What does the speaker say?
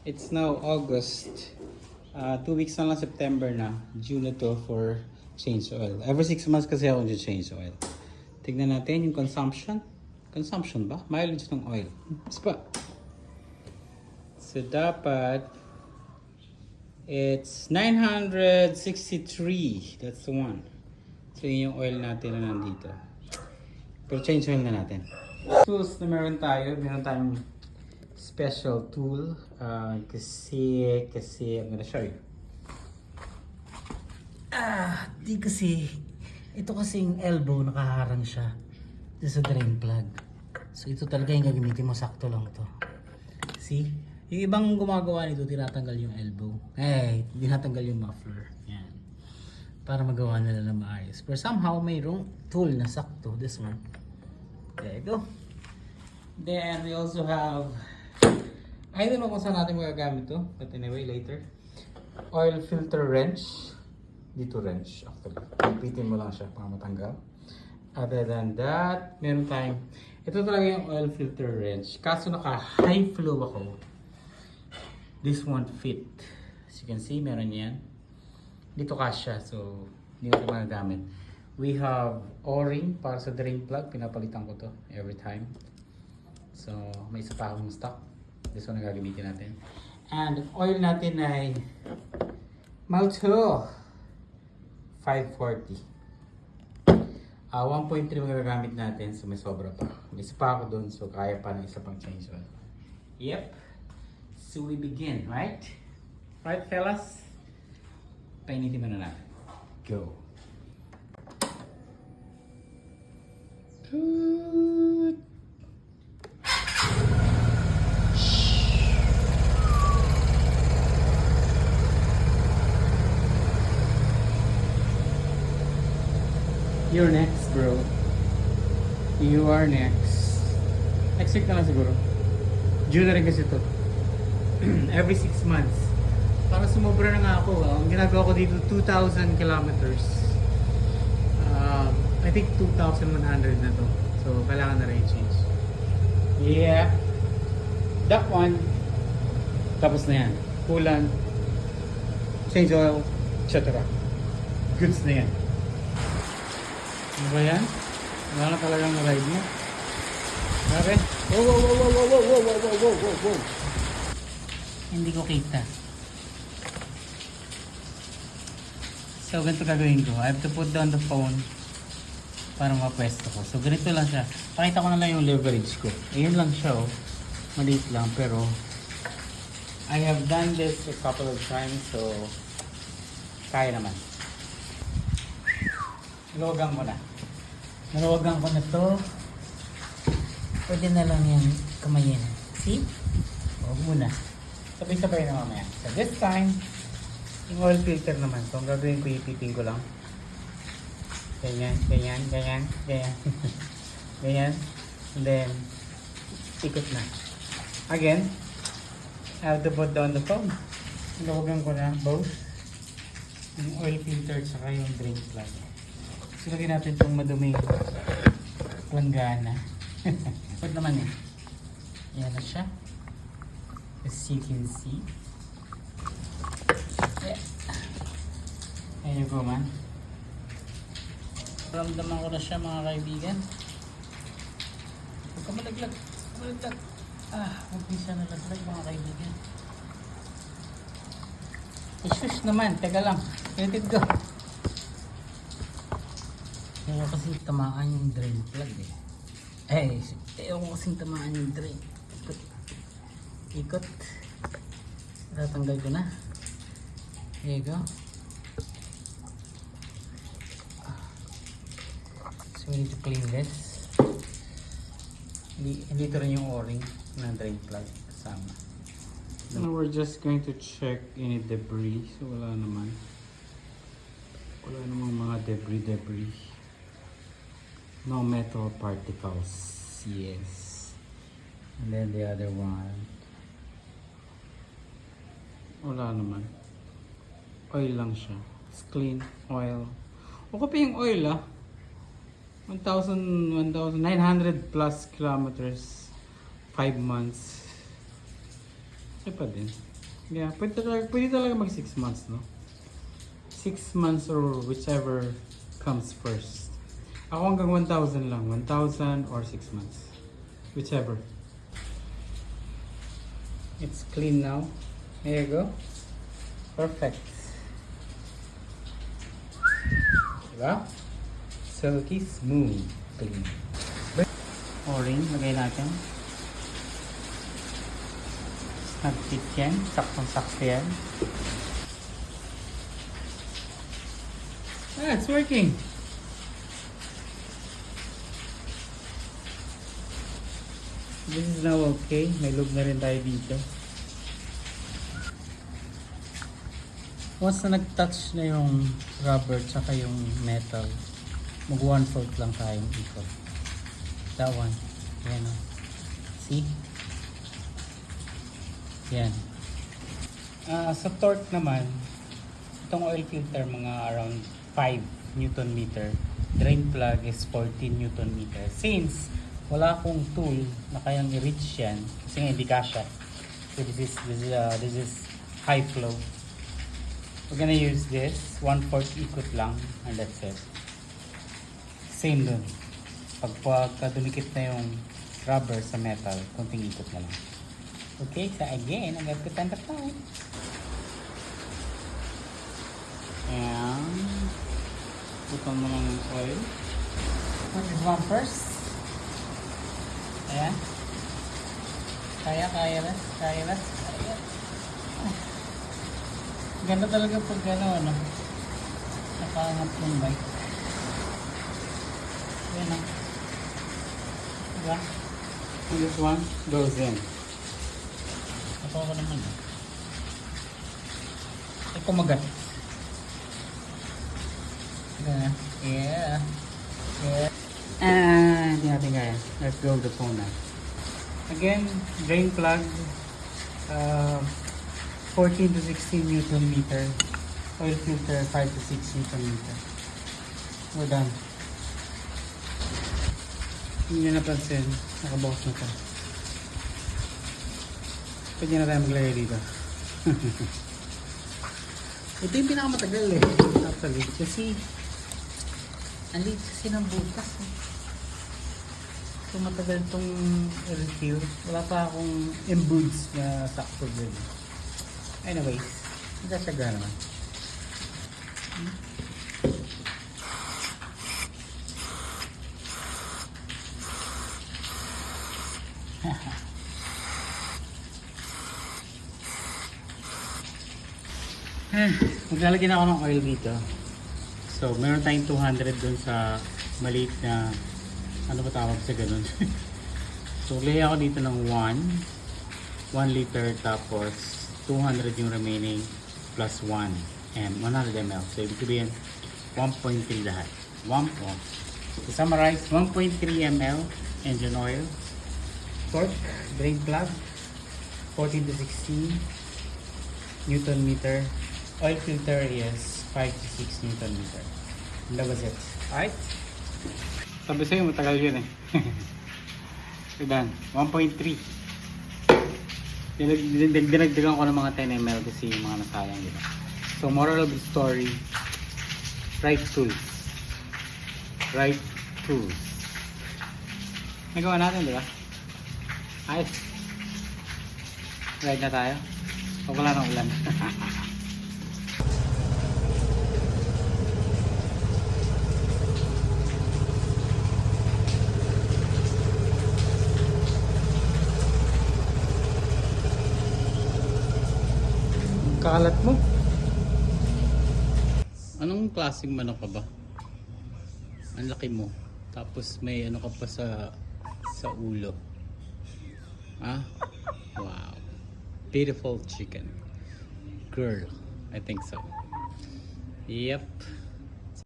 It's now August. 2 weeks na lang September na. June na to for change oil. Every 6 months kasi ako change oil. Tignan natin yung consumption. Consumption ba? Mileage ng oil. Spa. So dapat it's 963. That's the one. So yun yung oil natin na nandito. Pero change oil na natin. Tools na meron tayong special tool kasi I'm gonna show you. Kasi ito kasing elbow nakaharang siya dito sa drain plug. So ito talaga yung gagamitin mo, sakto lang to. See? Yung ibang gumagawa nito tinatanggal yung elbow. Tinatanggal yung muffler. Yan. Para magawa nila na maayos. Pero somehow mayroong tool na sakto. This one. There you go. Then we also have, I don't know kung saan natin magagamit to, but anyway, later. Oil filter wrench. Dito wrench, actually. Pipitin mo lang siya para matanggal. Other than that, meron tayong, ito talaga yung oil filter wrench. Kaso naka-high flow ako. This won't fit. As you can see, meron yan. Dito kasya, so hindi ko ito magagamit. We have O-ring para sa drain plug. Pinapalitan ko to every time. So, may isa pa akong stock. This one ang gagamitin natin. And oil natin ay Malto 540. 1.3 magagamit natin. So, may sobra pa. May isa pa ako dun. So, kaya pa ng isa pang change oil. Yep. So, we begin, right? Right, fellas? Painitin mo na natin. Go. Good. You're next, bro. You are next. Next week na lang siguro. June na rin kasi ito. Every 6 months. Para sumobra na nga ako. Ang ginagawa ko dito, 2,000 kilometers. I think 2,100 na to. So, kailangan na rin i-change. Yeah. That one. Tapos na yan. Coolant. Change oil. Etc. Goods na yan. Ano ba yan? Wala na talagang na-ride mo. Okay? Whoa. Hindi ko kita. So ganito gagawin ko. I have to put down the phone para mapwesto ko. So ganito lang siya. Pakita ko na lang yung leverage ko. Ayun lang siya oh. Maliit lang pero I have done this a couple of times, so kaya naman. Luwagan mo na. naluwagan ko na to. Pwede na lang yung kamayin. See? Huwag muna. Sabay-sabay na mamaya. So this time, yung oil filter naman. So ang gagawin ko, ipitin ko lang. Ganyan. Ganyan. And then, ikot na. Again, I have to put down the phone. Luwagan ko na both. Yung oil filter saka yung drain plug. So lagyan natin itong maduming langgana. Pwede naman eh. Yan na siya. As you can see. Yeah. Ayan po man. Ramdaman ko na siya mga kaibigan. Huwag ka malaglag. Huwag din siya nalaglag mga kaibigan. Isus naman. Teka lang. Let it go. Ayaw kasi tamaan yung drain plug eh. Ayaw ko kasing tamaan yung drain. Ikot. Tatanggal ko na. There you go. So we need to clean this. Dito rin yung O-ring ng drain plug kasama. Now we're just going to check any debris. So wala naman. Wala namang mga debris. No metal particles. Yes. And then the other one. Wala naman. Oil lang siya. It's clean oil. Okay pa yung oil 1,900 plus kilometers. 5 months. Okay pa din. Yeah, pwede talaga mag 6 months, no? 6 months or whichever comes first. Ako hanggang 1,000 lang. 1,000 or 6 months. Whichever. It's clean now. There you go. Perfect. Diba? Silky smooth. Clean. O-ring, lagay natin. Nag-fit yan. Saktong-sakto yan. Ah, it's working. This is now okay. May loop na rin tayo dito. Once na nag-touch na yung rubber tsaka yung metal, mag 1/4 lang tayong ikot. That one. Yan o. See? Yan. Sa torque naman, itong oil filter mga around 5 Newton meter. Drain plug is 14 Newton meter. Since wala akong tool na kayang i-reach yan, kasi nga hindi kasha. So this is high flow. We're gonna use this 1/4 ikot lang and that's it. Same dun. Pagka dumikit na yung rubber sa metal, konting ikot na lang. Okay, so again, I'm gonna put on the pipe. And putan mo lang yung oil. Put this one first. Ayan. Kaya na. Ganda talaga pag gano'n, ano, nakahangat yung bike. Ayan na. Diba? And this one goes in. Ito ako naman. Ito kumagat. Yeah. And hindi natin kaya. Let's build the phone now. Again, drain plug. 14 to 16 Newton meter. Oil filter 5 to 6 Newton meter. We're done. Hindi nyo napansin, nakabukas na to. Pwede na tayo maglagay dito. Ito yung pinakamatagal eh. Actually, kasi ang liit kasi ng butas eh. So matagal itong refill. Wala pa akong emboods na sakto din. Anyways, nagsasaga naman. Maglalagay na ako ng oil dito. So, meron tayong 200 dun sa maliit na, ano ba tawag sa ganun? So, lagay ako dito ng 1 liter, tapos 200 yung remaining plus 1 100 ml. So, ibig sabihin 1.3 lahat. To summarize, 1.3 ml engine oil, torque, drain plug, 14 to 16 Newton meter, oil filter is 5 to 6 Newton meter. And that was it. Alright? Sabi sa'yo, matagal yun eh. So done. 1.3. Dinagdagan ko ng mga 10 ml kasi yung mga nasayang dito. So moral of the story, right tools. Right tools. Nagawa natin, di ba? Ayos. Ride na tayo. O wala ng ulan. Kalat mo. Anong klaseng manok ka ba? Ang laki mo. Tapos may ano ka pa sa ulo. Ah? Wow. Beautiful chicken. Girl. I think so. Yep.